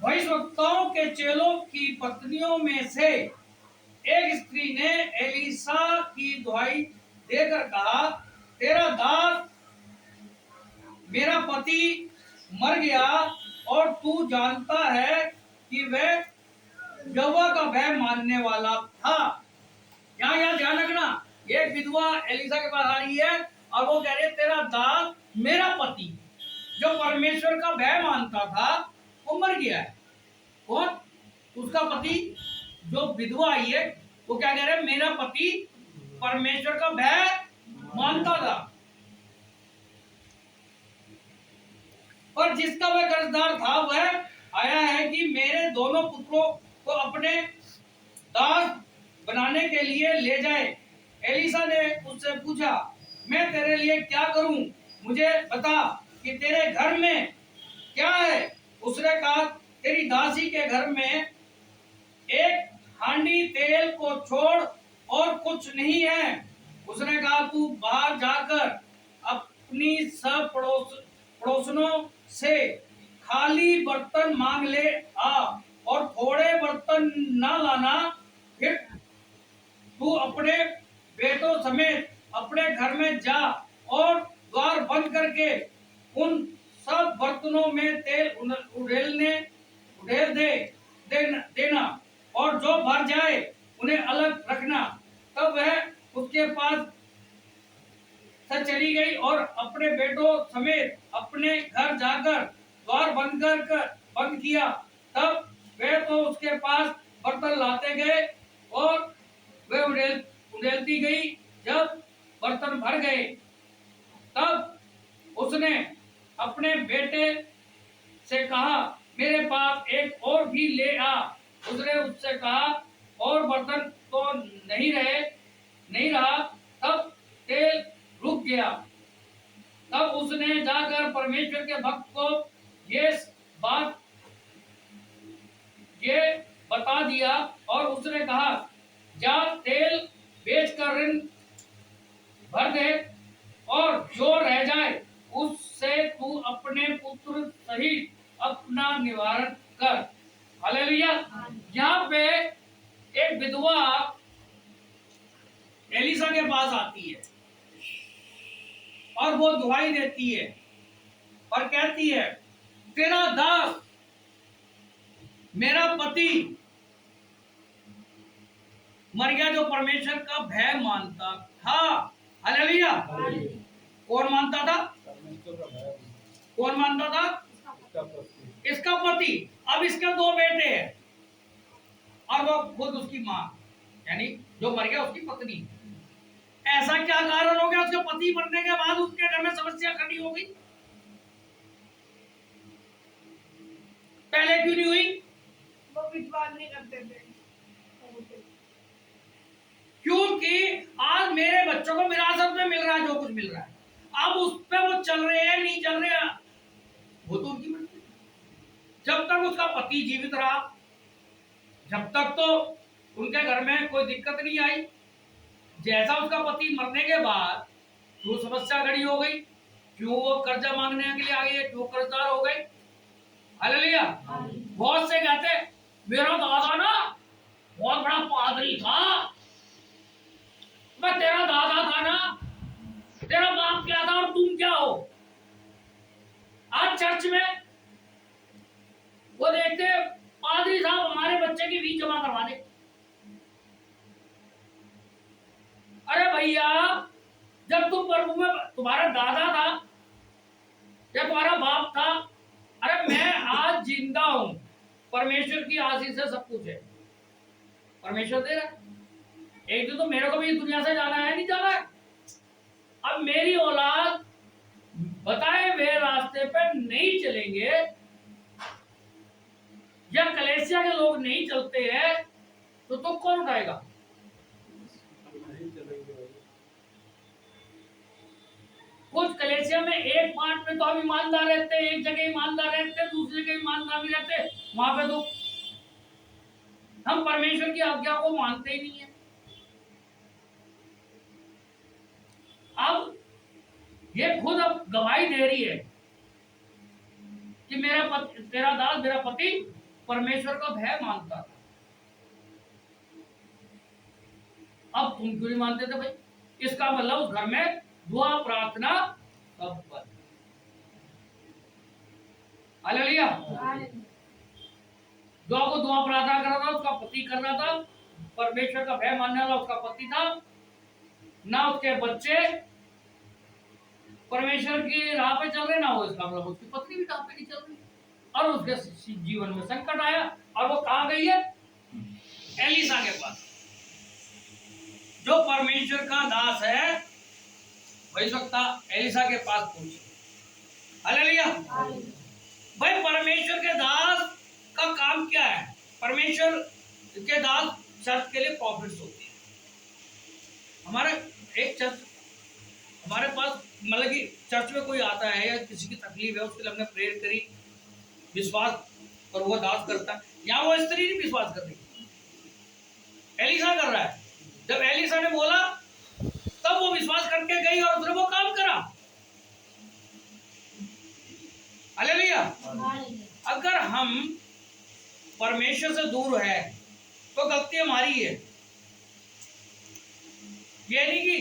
भविष्यवक्ताओं के चेलों की पत्नियों में से एक स्त्री ने एलीसा की दुहाई देकर कहा, तेरा दास मेरा पति मर गया और तू जानता है कि वह यहोवा का भय मानने वाला था। यहाँ ध्यान रखना, एक विधवा एलीसा के पास आ रही है और वो कह रही है, तेरा दास मेरा पति जो परमेश्वर का भय मानता था वो मर गया है। कौन? उसका पति। जो विधवा आई है वो क्या कह रहे हैं, मेरा पति परमेश्वर का भय मानता था, पर जिसका वह कर्जदार था वह आया है कि मेरे दोनों पुत्रों को अपने दास बनाने के लिए ले जाए। एलीसा ने उससे पूछा, मैं तेरे लिए क्या करूं, मुझे बता कि तेरे घर में क्या है। उसने कहा, तेरी दासी के घर में एक हांडी तेल को छोड़ और कुछ नहीं है। उसने कहा, तू बाहर जाकर अपनी सब पड़ोसनों से खाली बर्तन मांग ले आ और थोड़े बर्तन न लाना। फिर तू अपने बेटों समेत अपने घर में जा और द्वार बंद करके उन सब बर्तनों में तेल उड़ेल देना और जो भर जाए उन्हें अलग रखना। तब वह उसके पास से चली गई और अपने बेटों समेत अपने घर जाकर द्वार बंद किया। तब वे तो उसके पास बर्तन लाते गए और वे उड़ेलती गई। जब बर्तन भर गए तब उसने अपने बेटे से कहा, मेरे पास एक और भी ले आ। उसने उससे कहा, और बर्तन तो नहीं रहा। तब तेल रुक गया। तब उसने जाकर परमेश्वर के भक्त को ये बता दिया और उसने कहा, जा तेल बेचकर ऋण भर दे और जो रह जाए उससे तू अपने पुत्र सहित अपना निवारण कर। हालेलुया। यहाँ पे एक विधवा एलीसा के पास आती है और वो दुहाई देती है और कहती है, तेरा दास मेरा पति मर गया जो परमेश्वर का भय मानता था। हालेलुया। कौन मानता था? कौन मानता था? इसका पति। अब इसके दो बेटे हैं और वो खुद उसकी मां, यानी जो मर गया उसकी पत्नी। ऐसा क्या कारण हो गया उसके पति मरने के बाद उसके घर में समस्या खड़ी हो गई? पहले क्यों नहीं हुई? वो विश्वास नहीं करते थे। क्योंकि आज मेरे बच्चों को विरासत में मिल रहा है, जो कुछ मिल रहा है, अब उस पर वो चल रहे हैं नहीं चल रहे हैं, वो तो उनकी मर्जी। जब तक उसका पति जीवित रहा, जब तक तो उनके घर में कोई दिक्कत नहीं आई। जैसा उसका पति मरने के बाद जो समस्या खड़ी हो गई, क्यों वो कर्जा मांगने के लिए आ गए, क्यों कर्जदार हो गए। हालेलुया। बहुत से कहते, मेरा दादा ना बहुत बड़ा पादरी था, मैं तेरा दादा था ना, तेरा बाप क्या था और तुम क्या हो। आज चर्च में वो देखते, पादरी साहब हमारे बच्चे की फीस जमा करवा दे। अरे भैया, जब तुम प्रभु में तुम्हारा दादा था या तुम्हारा बाप था, अरे मैं आज जिंदा हूं, परमेश्वर की आशीष से सब कुछ है, परमेश्वर दे रहा है। एक दिन तो मेरे को भी दुनिया से जाना है, नहीं जाना है। अब मेरी औलाद बताए हुए रास्ते पर नहीं चलेंगे या कलेसिया के लोग नहीं चलते हैं तो कौन उठाएगा? कुछ कलेसिया में एक पार्ट में तो हम ईमानदार रहते हैं, एक जगह ईमानदार रहते हैं, दूसरी जगह ईमानदार नहीं रहते, वहां पे तो हम परमेश्वर की आज्ञा को मानते ही नहीं है। अब ये खुद अब गवाही दे रही है कि तेरा दास मेरा पति परमेश्वर का भय मानता था। अब तुम क्यों नहीं मानते थे भाई? इसका मतलब उस घर में दुआ प्रार्थना सब बंद। हालेलुया। जो को दुआ प्रार्थना कर रहा था उसका पति कर रहा था, परमेश्वर का भय मानने वाला उसका पति था, ना उसके बच्चे परमेश्वर की राह पे चल रहे, ना वो इसका मतलब उसकी पत्नी भी राह पे नहीं चल रही, और उसके जीवन में संकट आया और वो कहाँ गई है? एलिसा के पास। जो परमेश्वर का दास है वही सकता एलिसा के पास पहुंचे। हालेलुया। भाई परमेश्वर के दास का काम क्या है? परमेश्वर के दास चर्च के लिए प्रॉफिट्स होते हैं। हमारे एक चर्च, हमारे पास मतलब कि चर्च में कोई आता है या किसी की तकलीफ है, उसके लिए हमने प्रेयर करी, विश्वास और वो दास करता है। यहाँ वो स्त्री नहीं विश्वास कर रही, एलिसा कर रहा है। जब एलिसा ने बोला तब वो विश्वास करके गई और उसने वो काम करा। हालेलुया। अगर हम परमेश्वर से दूर है तो गलती हमारी है। ये नहीं कि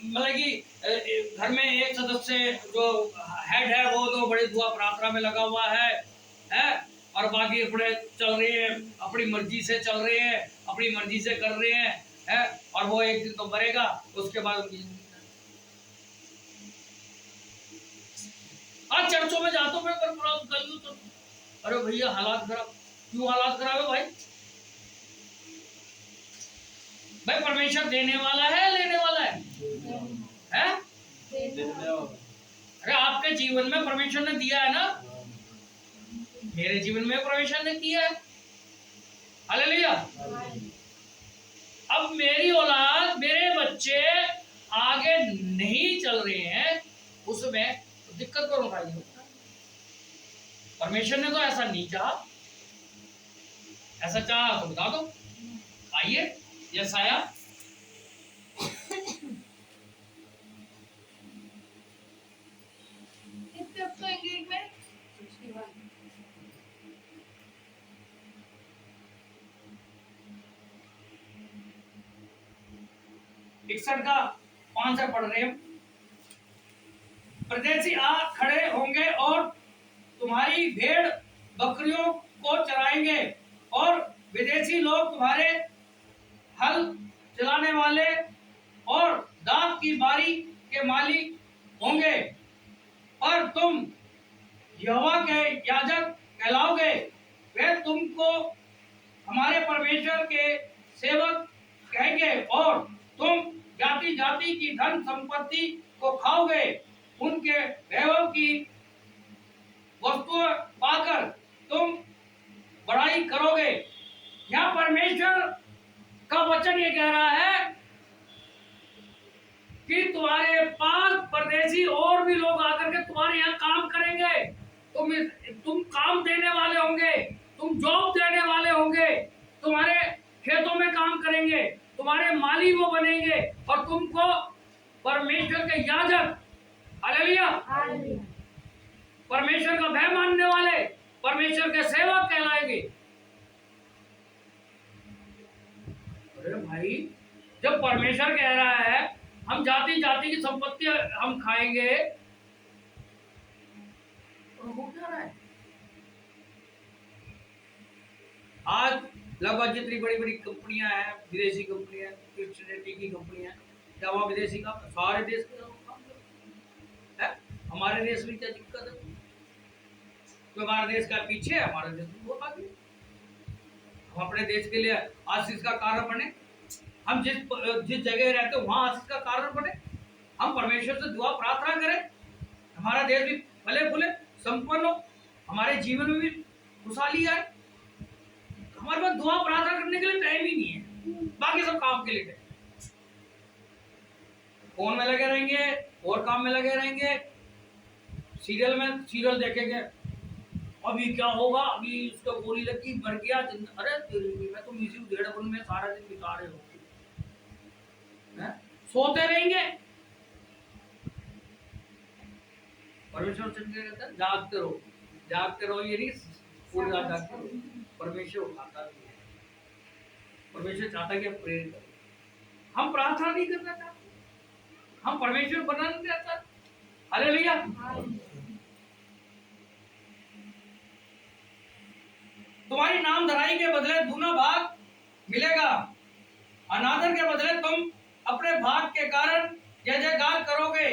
मतलब कि घर में एक सदस्य जो हेड है वो तो बड़ी दुआ प्रार्थना में लगा हुआ है, और बाकी अपने चल रहे हैं, अपनी मर्जी से चल रहे हैं, अपनी मर्जी से कर रहे हैं, और वो एक दिन तो मरेगा, उसके बाद उनकी जिंदगी। आज चर्चों में जाता हूँ मैं, तो अरे भैया हालात खराब। क्यों हालात खराब है भाई? भाई परमेश्वर देने वाला है लेने वाला है? अरे आपके जीवन में परमेश्वर ने दिया है ना, मेरे जीवन में परमेश्वर ने किया है। हालेलुया। अब मेरी औलाद, मेरे बच्चे आगे नहीं चल रहे हैं, उसमें तो दिक्कत कौन उठाएगी? परमेश्वर ने तो ऐसा नहीं चाहा। ऐसा चाहा तो बता दो। आइए यशाया इकसठ का 5 से पढ़ रहे हैं। परदेसी आ खड़े होंगे और तुम्हारी भेड़ बकरियों को चराएंगे, और विदेशी लोग तुम्हारे हल चलाने वाले और दाख की बारी के मालिक होंगे, और तुम यहोवा के याजक कहलाओगे। वे तुमको हमारे परमेश्वर के सेवक कहेंगे, और तुम जाति जाति की धन संपत्ति को खाओगे। उनके वैभव की वस्तुएं पाकर तुम बड़ाई करोगे। यहाँ परमेश्वर का वचन ये कह रहा है कि तुम्हारे पास परदेसी और भी लोग आकर के तुम्हारे यहाँ काम करेंगे। तुम काम देने वाले होंगे, तुम जॉब देने वाले होंगे, तुम्हारे खेतों में काम करेंगे, तुम्हारे माली वो बनेंगे, और तुमको परमेश्वर के याजक, हालेलुया, परमेश्वर का भय मानने वाले, परमेश्वर के सेवक कहलाएंगे। अरे भाई, जब परमेश्वर कह रहा है हम जाति जाति की संपत्ति हम खाएंगे, तो हो क्या रहा है? आज लगभग जितनी बड़ी बड़ी कंपनियां हैं, विदेशी कंपनियां, क्रिश्चियनिटी की कंपनियां, क्या वहाँ विदेशी का सारे देश के लोग काम करते हैं? हमारे देश में क्या दिक्कत है? तो हमारा देश का पीछे है, हमारा देश में बहुत आगे। हम अपने देश के लिए आशीष का कारण बने। हम जिस जगह रहते हैं वहां आशीष का कारण बने। हम परमेश्वर से दुआ प्रार्थना करें, हमारा देश भी फले फूले संपन्न हो, हमारे जीवन में भी खुशहाली आए। हमारे पास दुआ प्रार्थना करने के लिए टाइम ही नहीं है, बाकी सब काम के लिए टाइम। फोन में लगे रहेंगे और काम में लगे रहेंगे, सीरियल देखेंगे, अभी क्या होगा, अभी उसका गोली लगी मर गया। अरे मैं तो इसी उधेड़पन में सारा दिन बिता रहे हो, सोते रहेंगे। परमेश्वर कहता है जागते रहो, जागते रहो। ये नहीं पूरी रात जागते रहो। परमेश्वर उठाता भी है। परमेश्वर चाहता है कि हम प्रेरित करें। हम प्रार्थना नहीं करना चाहते, हम परमेश्वर बनना नहीं चाहते। हालेलुया। तुम्हारी नाम धराई के बदले दूना भाग मिलेगा। अनादर के बदले तुम अपने भाग के कारण जय जयकार करोगे।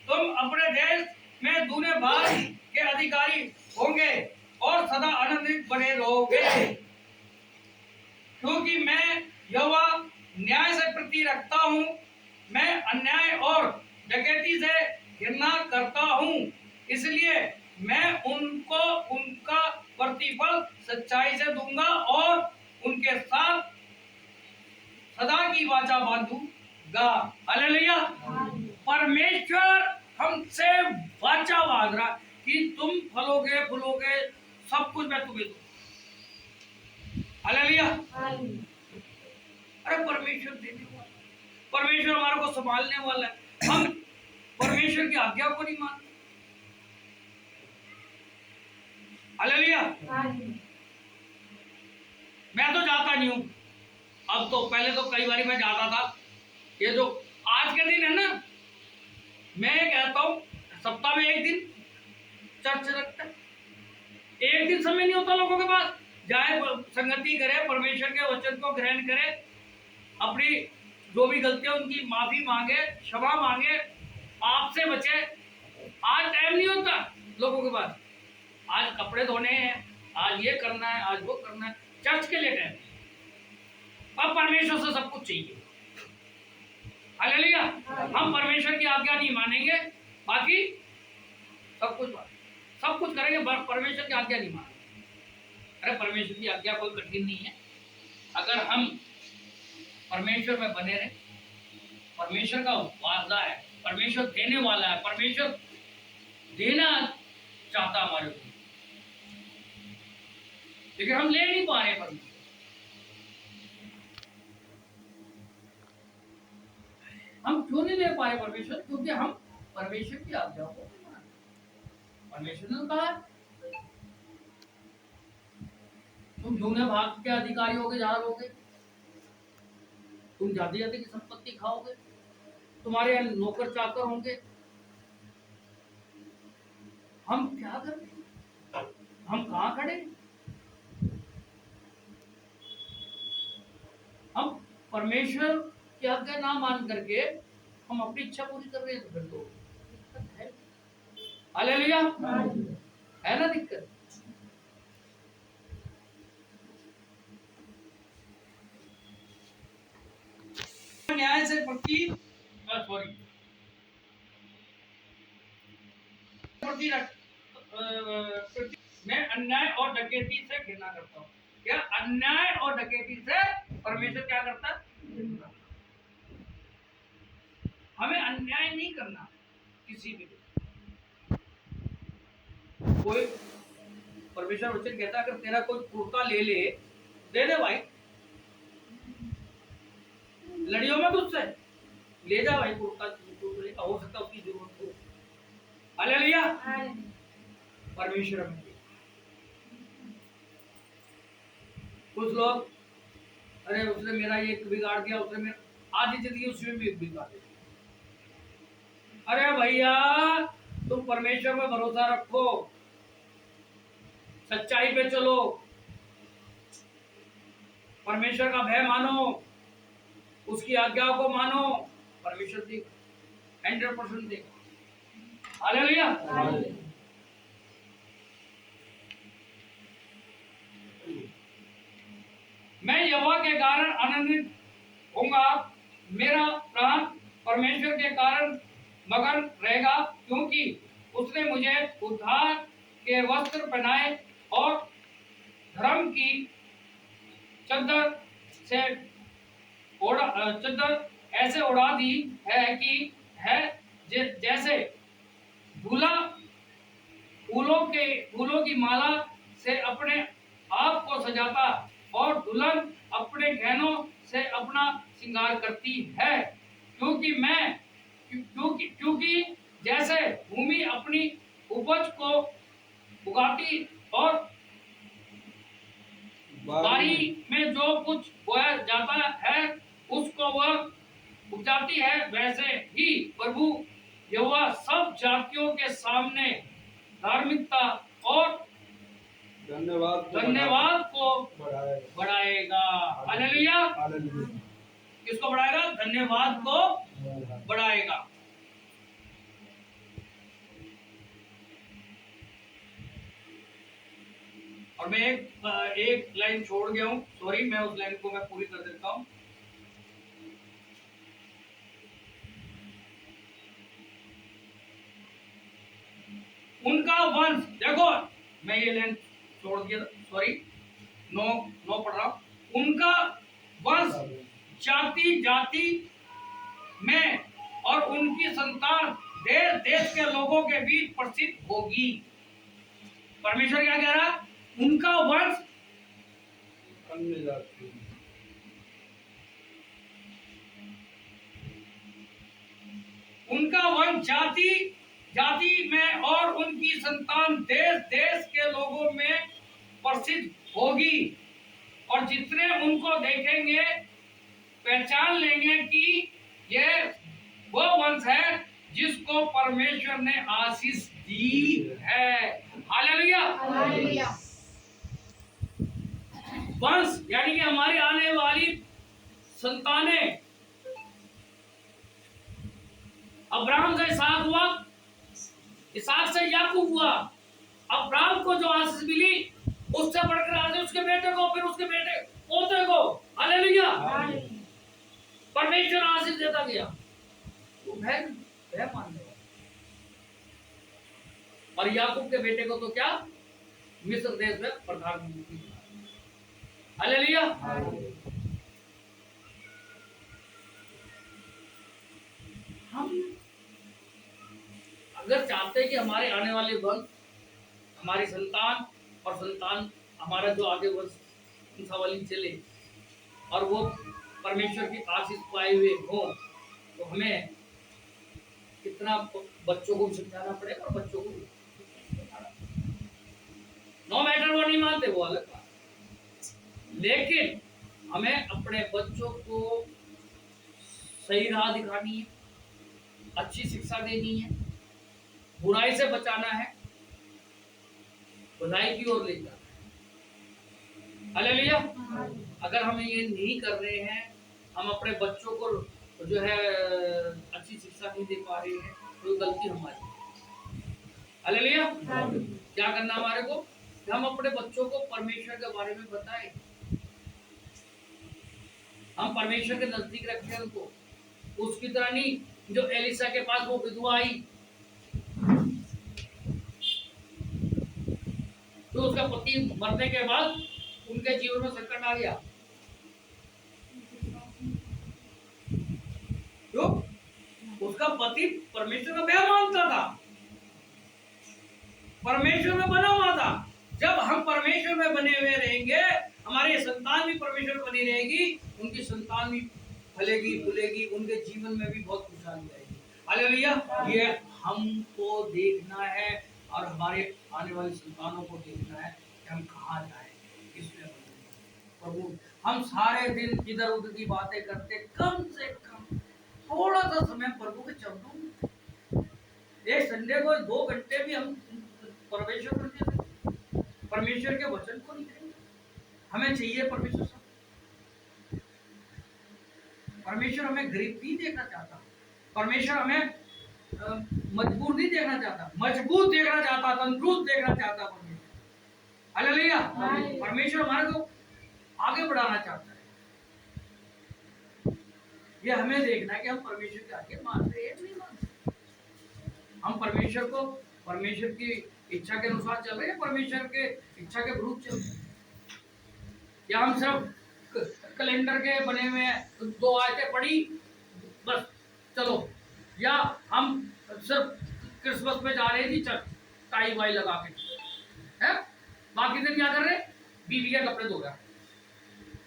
तुम अपने देश में दूने भाग के अधिकारी होंगे और सदा आनंदित बने रहोगे, क्योंकि मैं यहोवा न्याय से प्रीति रखता हूँ। मैं अन्याय और डकैती से घृणा करता हूँ, इसलिए मैं उनको उनका प्रतिफल सच्चाई से दूंगा और उनके साथ सदा की वाचा बांधूंगा। हालेलुया। परमेश्वर हमसे वाचा बांध रहा कि तुम फलोगे फूलोगे, सब कुछ मैं तुम्हें दूंगा। हालेलुया। अरे परमेश्वर देने वाला, परमेश्वर हमारे को संभालने वाला है। हम परमेश्वर की आज्ञा को नहीं मानते। हालेलुया। मैं तो जाता नहीं हूं, अब तो, पहले तो कई बार मैं जाता था। ये जो आज के दिन है ना, मैं कहता हूं सप्ताह में एक दिन चर्च रखता है। एक दिन समय नहीं होता लोगों के पास, जाए संगति करे, परमेश्वर के वचन को ग्रहण करे, अपनी जो भी गलतियां उनकी माफी मांगे, क्षमा मांगे, पाप से बचे। आज टाइम नहीं होता लोगों के पास। आज कपड़े धोने हैं, आज ये करना है, आज वो करना है, चर्च के लिए टाइम। अब परमेश्वर से सब कुछ चाहिए। हालेलुया। हम परमेश्वर की आज्ञा नहीं मानेंगे, बाकी सब कुछ करेंगे, परमेश्वर की आज्ञा नहीं मानेंगे। अरे परमेश्वर की आज्ञा कोई कठिन नहीं है, अगर हम परमेश्वर में बने रहे। परमेश्वर का वादा है, परमेश्वर देने वाला है, परमेश्वर देना चाहता हमारे को, लेकिन हम ले नहीं पा रहे परमेश्वर। हम क्यों नहीं ले पा रहे परमेश्वर? क्योंकि हम परमेश्वर की आज्ञा को नहीं मानते। परमेश्वर ने कहा तुम दूने भाग के अधिकारी होगे, जहां रहोगे, तुम जाते जाते की संपत्ति खाओगे, तुम्हारे नौकर चाकर होंगे। हम क्या करें? हम कहाँ खड़े? हम परमेश्वर की आज्ञा ना मान करके हम अपनी इच्छा पूरी कर रहे हैं, तो फिर तो दिक्कत है। हालेलुया। है ना दिक्कत? न्याय से मैं अन्याय और डकैती से घृणा करता हूँ। क्या अन्याय और डकैती से परमेश्वर क्या करता है? हमें अन्याय नहीं करना किसी भी। कोई परमेश्वर वचन कहता है, अगर तेरा कोई कुर्ता ले ले, दे दे भाई, लड़ियों में तुझसे ले जा भाई कुर्ता, हो सकता है उसकी जरूरत हो। हालेलुया। परमेश्वर में कुछ लोग, अरे उसने मेरा ये बिगाड़ दिया, उसने मेरा आधी जिंदगी उसमें भी बिगाड़ दिया। अरे भैया तुम परमेश्वर में भरोसा रखो, सच्चाई पे चलो, परमेश्वर का भय मानो, उसकी आज्ञा को मानो, परमेश्वर देगा, 100% देगा। हालेलुया। मैं यहोवा के कारण आनंदित होऊंगा, मेरा प्राण परमेश्वर के कारण मगन रहेगा, क्योंकि उसने मुझे उद्धार के वस्त्र पहनाए और धर्म की चद्दर ऐसे उड़ा दी है कि है जैसे दूल्हा फूलों की माला से अपने आप को सजाता और दुल्हन अपने गहनों से अपना श्रृंगार करती है, क्योंकि जैसे भूमि अपनी उपज को उगाती और बारी में जो कुछ बोया जाता है उसको वह उपजाती है, वैसे ही प्रभु यहोवा सब जातियों के सामने धार्मिकता और धन्यवाद को बढ़ाएगा। हालेलुया। किसको बढ़ाएगा? धन्यवाद को बढ़ाएगा। और मैं एक लाइन छोड़ गया हूँ, सॉरी, मैं उस लाइन को मैं पूरी कर देता हूँ। उनका वंश, देखो मैं ये लाइन छोड़ दिया, सॉरी, नो पढ़ रहा हूं। उनका वंश जाति जाति में और उनकी संतान देश देश के लोगों के बीच प्रसिद्ध होगी। परमेश्वर क्या कह रहा है? उनका वंश जाति जाति में और उनकी संतान देश देश के लोगों में प्रसिद्ध होगी, और जितने उनको देखेंगे पहचान लेंगे कि यह वो वंश है जिसको परमेश्वर ने आशीष दी है। हालेलुया। वंश यानी कि हमारी आने वाली संतानें। अब्राहम से इसहाक हुआ, इसहाक से याकूब हुआ। अब्राहम को जो आशीष मिली उससे बढ़कर आगे उसके बेटे को, फिर उसके बेटे पोते को। हालेलुया। परमेश्वर आशीष देता गया। तो वह मानने वाला। और याकूब के बेटे को तो क्या? मिस्र देश में प्रधानमंत्री। हालेलुया। हम अगर चाहते हैं कि हमारे आने वाले वंश, हमारी संतान और संतान हमारा जो आगे वंशावली चले और वो परमेश्वर की आशीष पाए हुए हो, तो हमें कितना बच्चों को समझाना पड़ेगा। और बच्चों को नो मैटर वो नहीं मानते, वो अलग बात, लेकिन हमें अपने बच्चों को सही राह दिखानी है, अच्छी शिक्षा देनी है, बुराई से बचाना है, भलाई की ओर ले जाना है। हालेलुया। अगर हम ये नहीं कर रहे हैं, हम अपने बच्चों को जो है अच्छी शिक्षा नहीं दे पा रहे हैं, तो गलती हमारी। हालेलुया। क्या करना हमारे को? हम अपने बच्चों को परमेश्वर के बारे में बताएं, हम परमेश्वर के नजदीक रखें उनको। उसकी तरह नहीं जो एलिसा के पास वो विधवा आई, तो उसका पति मरने के बाद उनके जीवन में संकट आ गया। क्यों? उसका पति परमेश्वर का प्यार मानता था, परमेश्वर में बना हुआ था। जब हम परमेश्वर में बने हुए रहेंगे, हमारी संतान भी परमेश्वर बनी रहेगी, उनकी संतान भी फलेगी फूलेगी, उनके जीवन में भी बहुत खुशहाली आएगी। हालेलुया। ये हमको देखना है और हमारे आने वाली संतानों को देखना है कि हम कहाँ जाएं, किसमें प्रभु। हम सारे दिन इधर उधर की बातें करते, कम से कम थोड़ा सा समय प्रभु के चरणों में, एक संडे को 2 घंटे भी हम परमेश्वर के वचन को नहीं करेंगे। हमें चाहिए परमेश्वर से। परमेश्वर हमें गरीब नहीं देखना चाहता, परमेश्वर हमें मजबूर नहीं देखना चाहता, मजबूत देखना चाहता, तंदुरुस्त देखना चाहता परमेश्वर। हालेलुया। परमेश्वर हमारे को आगे बढ़ाना चाहता है। ये हमें देखना है कि हम परमेश्वर के आगे मान रहे हैं नहीं मान रहे। हम परमेश्वर को, परमेश्वर की इच्छा के अनुसार चल रहे हैं, परमेश्वर के इच्छा के विरुद्ध चल रहे हैं, या हम सिर्फ कैलेंडर के बने हुए 2 आयतें पढ़ी बस चलो, या हम सिर्फ क्रिसमस में जा रहे थे टाई वाई लगा के, है बाकी दिन क्या कर रहे? बीवी के कपड़े धो रहा।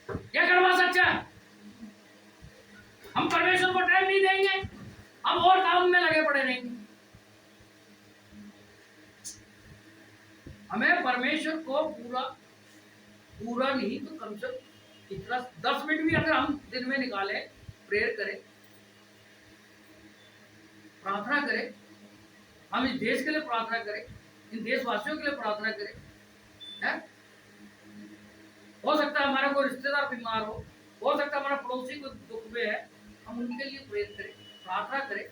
क्या करवा सच्चा है? हम परमेश्वर को टाइम नहीं देंगे, हम और काम में लगे पड़े रहेंगे। हमें परमेश्वर को पूरा पूरा नहीं तो कम से कम इतना 10 मिनट भी अगर हम दिन में निकालें, प्रेयर करें, प्रार्थना करें, हम इस देश के लिए प्रार्थना करें, इन देशवासियों के लिए प्रार्थना करें, है? हो सकता है हमारा कोई रिश्तेदार बीमार हो सकता है हमारा पड़ोसी को दुख में है, हम उनके लिए प्रेयर करें, प्रार्थना करें,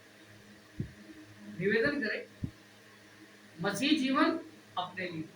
निवेदन करें, मसीह जीवन अपने लिए।